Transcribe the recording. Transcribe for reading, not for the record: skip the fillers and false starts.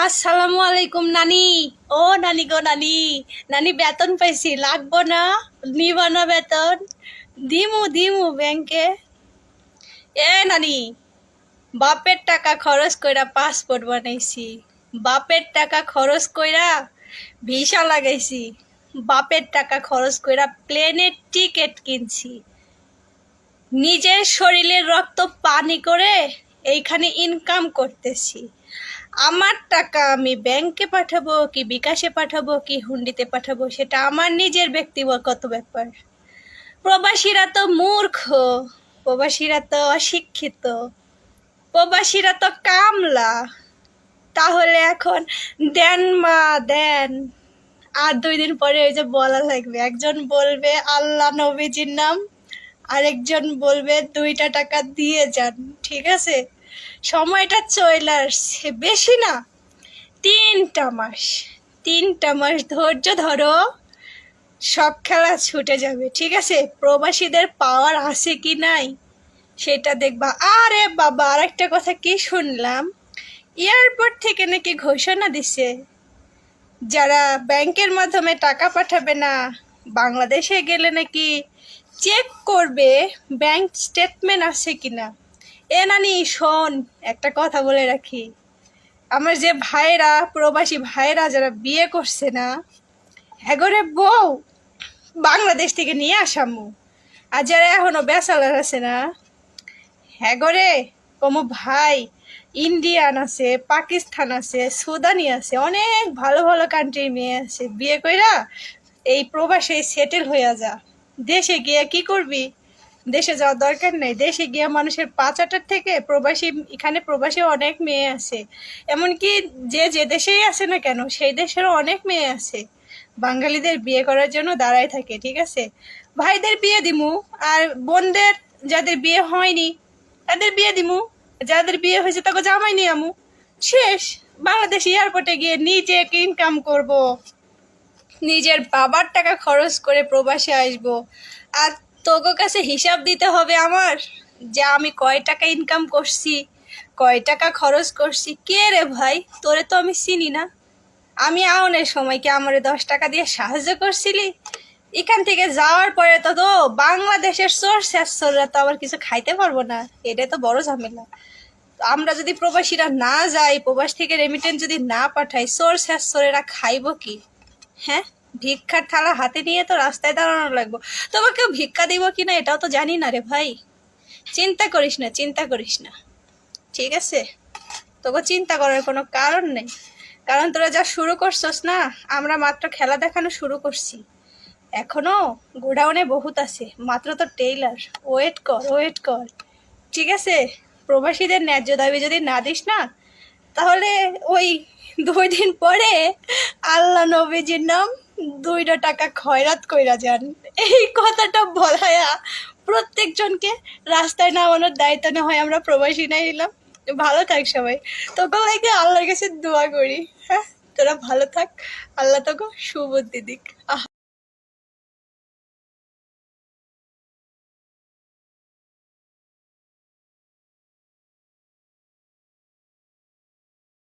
আসসালামু আলাইকুম নানি। ও নানি গো নানি, নানি বেতন পাইছি, লাগবো না? নিবা না বেতন? দিমু দিমু ব্যাংকে। এ নানি, বাপের টাকা খরচ কইরা পাসপোর্ট বানাইছি, বাপের টাকা খরচ কইরা ভিসা লাগাইছি, বাপের টাকা খরচ কইরা প্লেনের টিকিট কিনছি, নিজের শরীরের রক্ত পানি করে এইখানে ইনকাম করতেছি। আমার টাকা আমি ব্যাংকে পাঠাবো কি বিকাশে পাঠাবো কি হুন্ডিতে পাঠাবো সেটা আমার নিজের ব্যক্তিগত ব্যাপার। প্রবাসীরা তো মূর্খ, প্রবাসীরা তো অশিক্ষিত, প্রবাসীরা তো কামলা। তাহলে এখন দেন মা দেন। আর 2 দিন পরে ওই যে বলা লাগবে, একজন বলবে আল্লাহ নবীজির নাম, আরেকজন বলবে 2টা টাকা দিয়ে যান। ঠিক আছে, সময়টা চলে আসছে, বেশি না, 3টা মাস। 3টা মাস ধৈর্য ধরো, সব খেলা ছুটে যাবে। ঠিক আছে, প্রবাসীদের পাওয়ার আছে কি নাই সেটা দেখবা। আরে বাবা, আরেকটা কথা কি শুনলাম, এয়ারপোর্ট থেকে নাকি ঘোষণা দিছে যারা ব্যাংকের মাধ্যমে টাকা পাঠাবে না, বাংলাদেশে গেলে নাকি চেক করবে ব্যাংক স্টেটমেন্ট আছে কিনা। এ নানি শোন, একটা কথা বলে রাখি, আমার যে ভাইরা, প্রবাসী ভাইরা যারা বিয়ে করছে না, এগরে বউ বাংলাদেশ থেকে নিয়ে আসামু। আর যারা এখনো ব্যাচেলার আছে না, এগরে কোনো ভাই ইন্ডিয়ান আছে, পাকিস্তান আছে, সুদানি আছে, অনেক ভালো ভালো কান্ট্রির মেয়ে আছে, বিয়ে কইরা এই প্রবাসে সেটেল হইয়া যা। দেশে গিয়ে কি করবি? দেশে যাওয়ার দরকার নেই। দেশে গিয়ে মানুষের পাচাটার থেকে প্রবাসী, এখানে প্রবাসী অনেক মেয়ে আছে, এমনকি যে যে দেশেই আছে না কেন সেই দেশেরও অনেক মেয়ে আছে বাঙালিদের বিয়ে করার জন্য দাঁড়ায় থাকে। ঠিক আছে, ভাইদের বিয়ে দিমু, আর বোনদের যাদের বিয়ে হয়নি তাদের বিয়ে দিমু, যাদের বিয়ে হয়েছে তাকে জামাই নিয়ে আমু। শেষ। বাংলাদেশ এয়ারপোর্টে গিয়ে নিজে ইনকাম করব, নিজের বাবার টাকা খরচ করে প্রবাসে আসব, আর তোগো কাছে হিসাব দিতে হবে আমার যে আমি কয় টাকা ইনকাম করছি, কয় টাকা খরচ করছি। কে রে ভাই, তোরে তো আমি চিনি না। আমি আউনের সময় কি আমারে 10 টাকা দিয়ে সাহায্য করছিলি? এখান থেকে যাওয়ার পরে তো তো বাংলাদেশের সোর্স শেষরা তো আবার কিছু খাইতে পারবো না, এটা তো বড় ঝামেলা। আমরা যদি প্রবাসীরা না যাই, প্রবাস থেকে রেমিটেন্স যদি না পাঠাই, সোর্স শেষরা খাইবো কি? হ্যাঁ, ভিক্ষার থালা হাতে নিয়ে তো রাস্তায় দাঁড়ানো লাগবো। তোমাকে কেউ ভিক্ষা দিব কিনা এটাও তো জানি না রে ভাই। চিন্তা করিস না, চিন্তা করিস না, ঠিক আছে? তোকে চিন্তা করার কোনো কারণ নেই, কারণ তোরা যা শুরু করছস না, আমরা মাত্র খেলা দেখানো শুরু করছি, এখনো গোডাউনে বহুত আছে, মাত্র তো টেইলার। ওয়েট কর, ওয়েট কর, ঠিক আছে? প্রবাসীদের ন্যায্য দাবি যদি না দিস না, তাহলে ওই 2 দিন পরে আল্লাহ নবীজির নাম 2টা টাকা খয়রাত কইরা যান, এই কথাটা বলায়া প্রত্যেকজনকে রাস্তায় নামানোর দায়িত্ব না হয় আমরা প্রবাসী নাই নিলাম। ভালো থাক সবাই, তোকে লাগে আল্লাহর কাছে দোয়া করি। হ্যাঁ, তোরা ভালো থাক, আল্লাহ তোকে সুবুদ্ধি দিক।